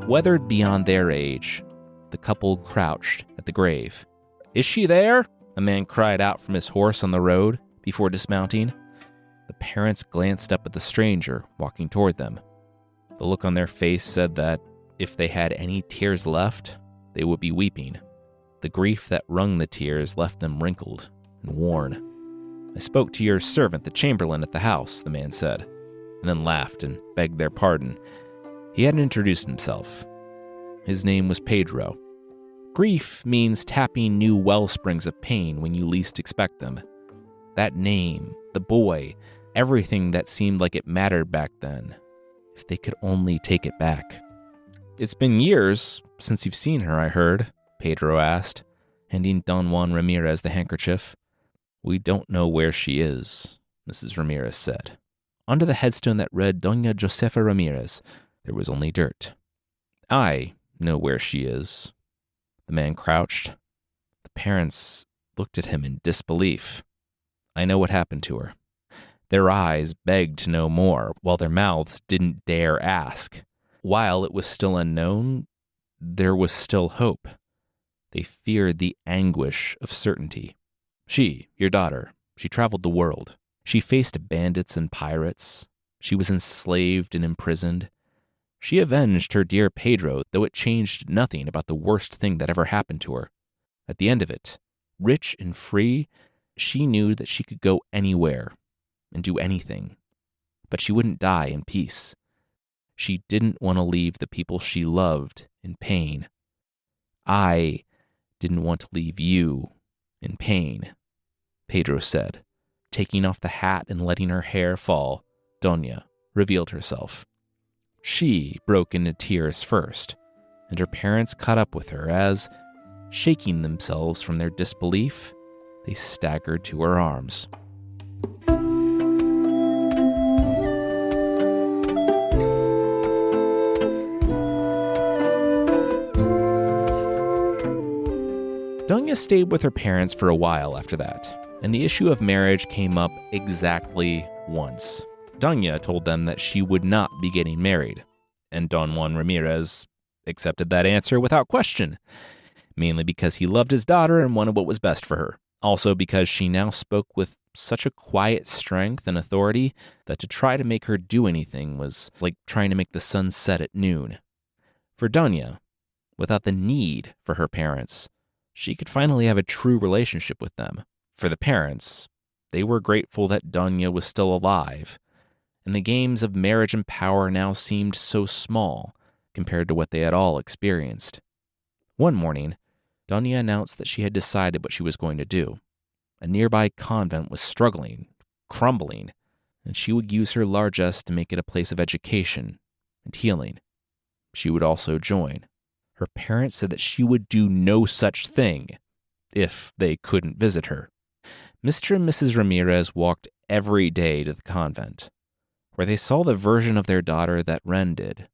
Weathered beyond their age, the couple crouched at the grave. "Is she there?" a man cried out from his horse on the road before dismounting. The parents glanced up at the stranger walking toward them. The look on their face said that if they had any tears left, they would be weeping. The grief that wrung the tears left them wrinkled and worn. "I spoke to your servant, the chamberlain, at the house," the man said, and then laughed and begged their pardon. He hadn't introduced himself. His name was Pedro. Grief means tapping new well springs of pain when you least expect them. That name, the boy, everything that seemed like it mattered back then, if they could only take it back. "It's been years since you've seen her, I heard," Pedro asked, handing Don Juan Ramirez the handkerchief. "We don't know where she is," Mrs. Ramirez said. Under the headstone that read Doña Josefa Ramirez, there was only dirt. "I know where she is." The man crouched. The parents looked at him in disbelief. "I know what happened to her." Their eyes begged to know more, while their mouths didn't dare ask. While it was still unknown, there was still hope. They feared the anguish of certainty. "She, your daughter, she traveled the world. She faced bandits and pirates. She was enslaved and imprisoned. She avenged her dear Pedro, though it changed nothing about the worst thing that ever happened to her. At the end of it, rich and free, she knew that she could go anywhere and do anything. But she wouldn't die in peace. She didn't want to leave the people she loved in pain. I didn't want to leave you in pain," Pedro said. Taking off the hat and letting her hair fall, Doña revealed herself. She broke into tears first, and her parents caught up with her as, shaking themselves from their disbelief, they staggered to her arms. Doña stayed with her parents for a while after that, and the issue of marriage came up exactly once. Doña told them that she would not be getting married, and Don Juan Ramirez accepted that answer without question, mainly because he loved his daughter and wanted what was best for her. Also because she now spoke with such a quiet strength and authority that to try to make her do anything was like trying to make the sun set at noon. For Doña, without the need for her parents, she could finally have a true relationship with them. For the parents, they were grateful that Doña was still alive, and the games of marriage and power now seemed so small compared to what they had all experienced. One morning, Doña announced that she had decided what she was going to do. A nearby convent was struggling, crumbling, and she would use her largesse to make it a place of education and healing. She would also join. Her parents said that she would do no such thing if they couldn't visit her. Mr. and Mrs. Ramirez walked every day to the convent, where they saw the version of their daughter that Ren did.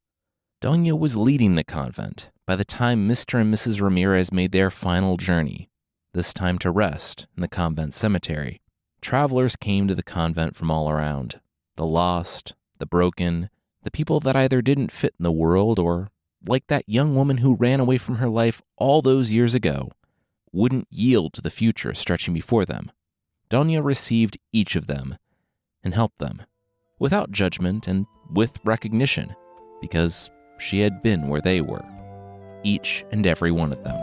Doña was leading the convent by the time Mr. and Mrs. Ramirez made their final journey, this time to rest in the convent cemetery. Travelers came to the convent from all around, the lost, the broken, the people that either didn't fit in the world or, like that young woman who ran away from her life all those years ago, wouldn't yield to the future stretching before them. Doña received each of them and helped them, without judgment and with recognition, because she had been where they were, each and every one of them.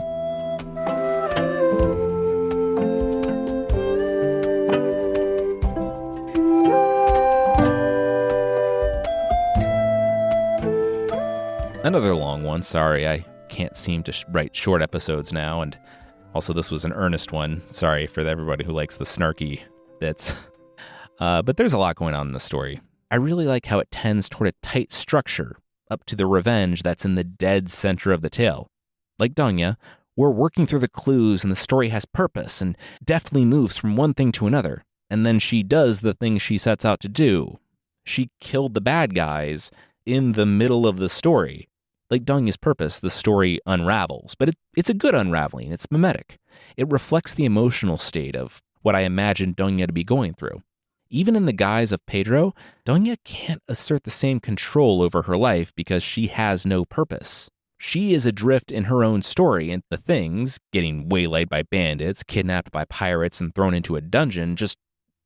Another long one, sorry, I can't seem to write short episodes now, and also this was an earnest one. Sorry for everybody who likes the snarky bits. But there's a lot going on in the story. I really like how it tends toward a tight structure, up to the revenge that's in the dead center of the tale. Like Doña, we're working through the clues and the story has purpose and deftly moves from one thing to another. And then she does the thing she sets out to do. She killed the bad guys in the middle of the story. Like Doña's purpose, the story unravels, but it's a good unraveling. It's mimetic. It reflects the emotional state of what I imagined Doña to be going through. Even in the guise of Pedro, Doña can't assert the same control over her life because she has no purpose. She is adrift in her own story, and the things, getting waylaid by bandits, kidnapped by pirates, and thrown into a dungeon, just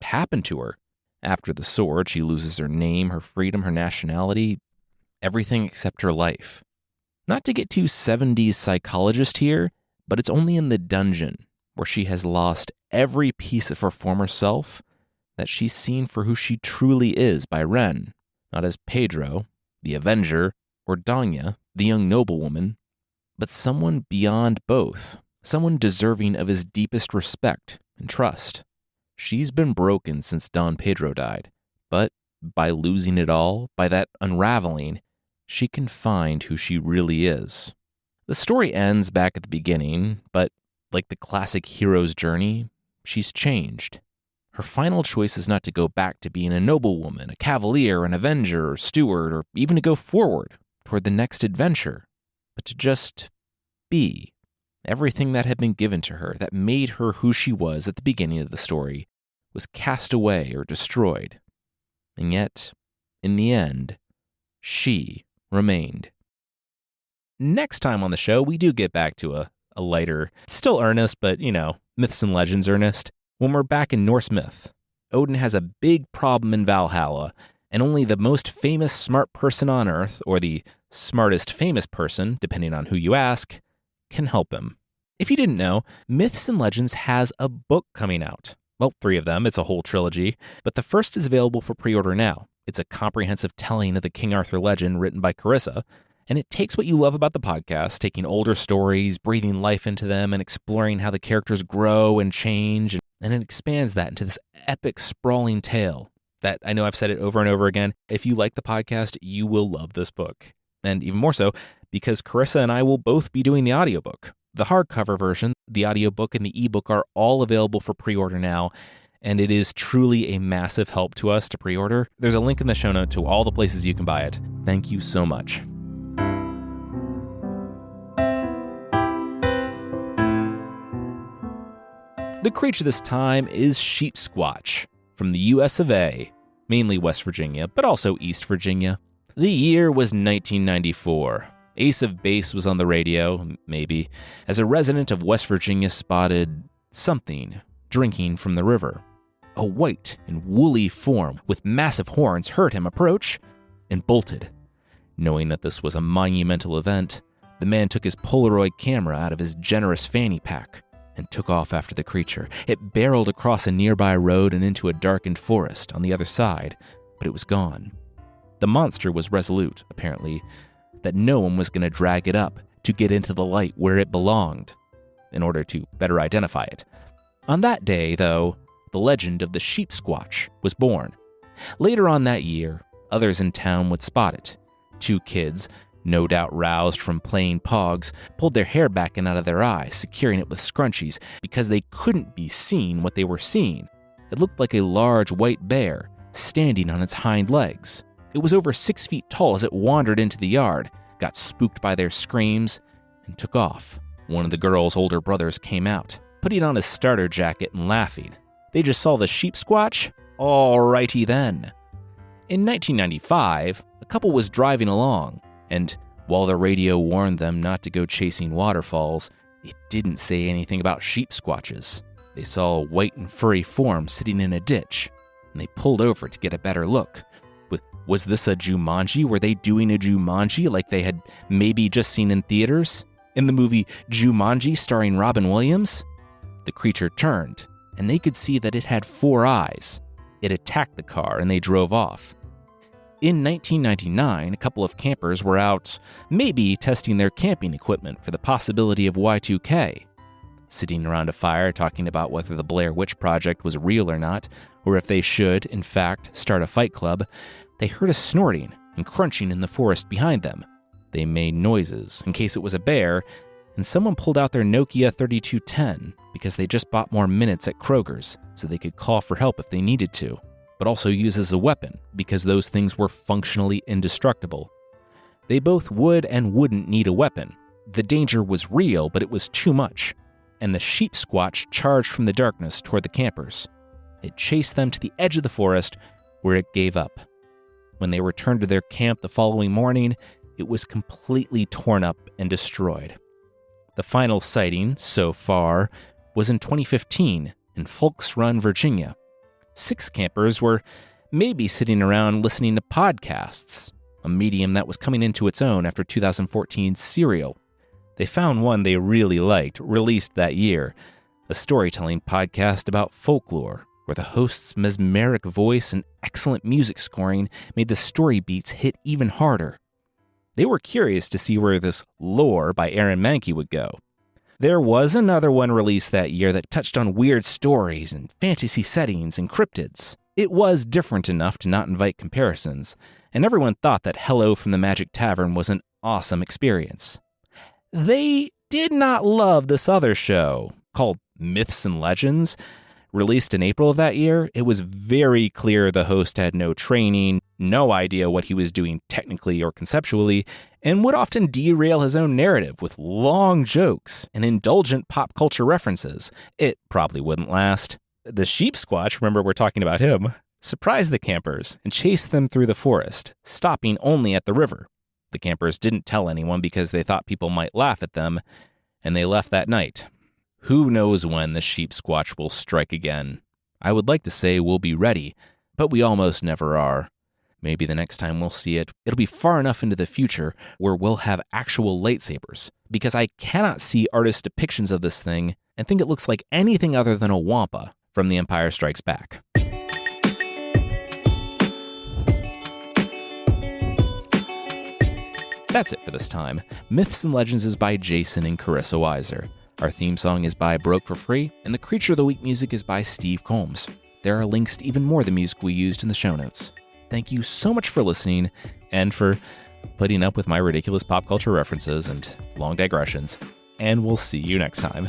happen to her. After the sword, she loses her name, her freedom, her nationality, everything except her life. Not to get too 70s psychologist here, but it's only in the dungeon, where she has lost every piece of her former self, that she's seen for who she truly is by Ren, not as Pedro, the Avenger, or Doña, the young noblewoman, but someone beyond both, someone deserving of his deepest respect and trust. She's been broken since Don Pedro died, but by losing it all, by that unraveling, she can find who she really is. The story ends back at the beginning, but like the classic hero's journey, she's changed. Her final choice is not to go back to being a noblewoman, a cavalier, an avenger, or steward, or even to go forward toward the next adventure, but to just be. Everything that had been given to her, that made her who she was at the beginning of the story, was cast away or destroyed. And yet, in the end, she remained. Next time on the show, we do get back to a lighter, still earnest, but, myths and legends earnest. When we're back in Norse myth, Odin has a big problem in Valhalla, and only the most famous smart person on Earth, or the smartest famous person, depending on who you ask, can help him. If you didn't know, Myths and Legends has a book coming out. Well, 3 of them. It's a whole trilogy, but the first is available for pre-order now. It's a comprehensive telling of the King Arthur legend written by Carissa, and it takes what you love about the podcast, taking older stories, breathing life into them, and exploring how the characters grow and change, and it expands that into this epic, sprawling tale that, I know I've said it over and over again, if you like the podcast, you will love this book. And even more so, because Carissa and I will both be doing the audiobook. The hardcover version, the audiobook, and the ebook are all available for pre-order now, and it is truly a massive help to us to pre-order. There's a link in the show note to all the places you can buy it. Thank you so much. The creature this time is Sheepsquatch, from the US of A, mainly West Virginia, but also East Virginia. The year was 1994. Ace of Base was on the radio, maybe, as a resident of West Virginia spotted something drinking from the river. A white and woolly form with massive horns heard him approach and bolted. Knowing that this was a monumental event, the man took his Polaroid camera out of his generous fanny pack and took off after the creature. It barreled across a nearby road and into a darkened forest on the other side, but it was gone. The monster was resolute, apparently, that no one was going to drag it up to get into the light where it belonged, in order to better identify it. On that day, though, the legend of the Sheepsquatch was born. Later on that year, others in town would spot it. 2 kids, no doubt roused from playing pogs, pulled their hair back and out of their eyes, securing it with scrunchies because they couldn't be seen what they were seeing. It looked like a large white bear standing on its hind legs. It was over 6 feet tall as it wandered into the yard, got spooked by their screams, and took off. One of the girl's older brothers came out, putting on his starter jacket and laughing. They just saw the Sheepsquatch? Alrighty then. In 1995, a couple was driving along, and while the radio warned them not to go chasing waterfalls, it didn't say anything about Sheepsquatches. They saw a white and furry form sitting in a ditch, and they pulled over to get a better look. Was this a Jumanji? Were they doing a Jumanji like they had maybe just seen in theaters? In the movie Jumanji starring Robin Williams? The creature turned, and they could see that it had 4 eyes. It attacked the car, and they drove off. In 1999, a couple of campers were out, maybe testing their camping equipment for the possibility of Y2K. Sitting around a fire talking about whether the Blair Witch Project was real or not, or if they should, in fact, start a fight club, they heard a snorting and crunching in the forest behind them. They made noises in case it was a bear, and someone pulled out their Nokia 3210 because they just bought more minutes at Kroger's so they could call for help if they needed to, but also use as a weapon because those things were functionally indestructible. They both would and wouldn't need a weapon. The danger was real, but it was too much, and the Sheepsquatch charged from the darkness toward the campers. It chased them to the edge of the forest, where it gave up. When they returned to their camp the following morning, it was completely torn up and destroyed. The final sighting, so far, was in 2015 in Folks Run, Virginia. 6 campers were maybe sitting around listening to podcasts, a medium that was coming into its own after 2014's Serial. They found one they really liked, released that year, a storytelling podcast about folklore, where the host's mesmeric voice and excellent music scoring made the story beats hit even harder. They were curious to see where this Lore by Aaron Mahnke would go. There was another one released that year that touched on weird stories and fantasy settings and cryptids. It was different enough to not invite comparisons, and everyone thought that Hello from the Magic Tavern was an awesome experience. They did not love this other show, called Myths and Legends. Released in April of that year, it was very clear the host had no training, no idea what he was doing technically or conceptually, and would often derail his own narrative with long jokes and indulgent pop culture references. It probably wouldn't last. The Sheepsquatch, remember we're talking about him, surprised the campers and chased them through the forest, stopping only at the river. The campers didn't tell anyone because they thought people might laugh at them, and they left that night. Who knows when the Sheepsquatch will strike again? I would like to say we'll be ready, but we almost never are. Maybe the next time we'll see it, it'll be far enough into the future where we'll have actual lightsabers, because I cannot see artist depictions of this thing and think it looks like anything other than a Wampa from The Empire Strikes Back. That's it for this time. Myths and Legends is by Jason and Carissa Weiser. Our theme song is by Broke for Free, and the Creature of the Week music is by Steve Combs. There are links to even more of the music we used in the show notes. Thank you so much for listening, and for putting up with my ridiculous pop culture references and long digressions. And we'll see you next time.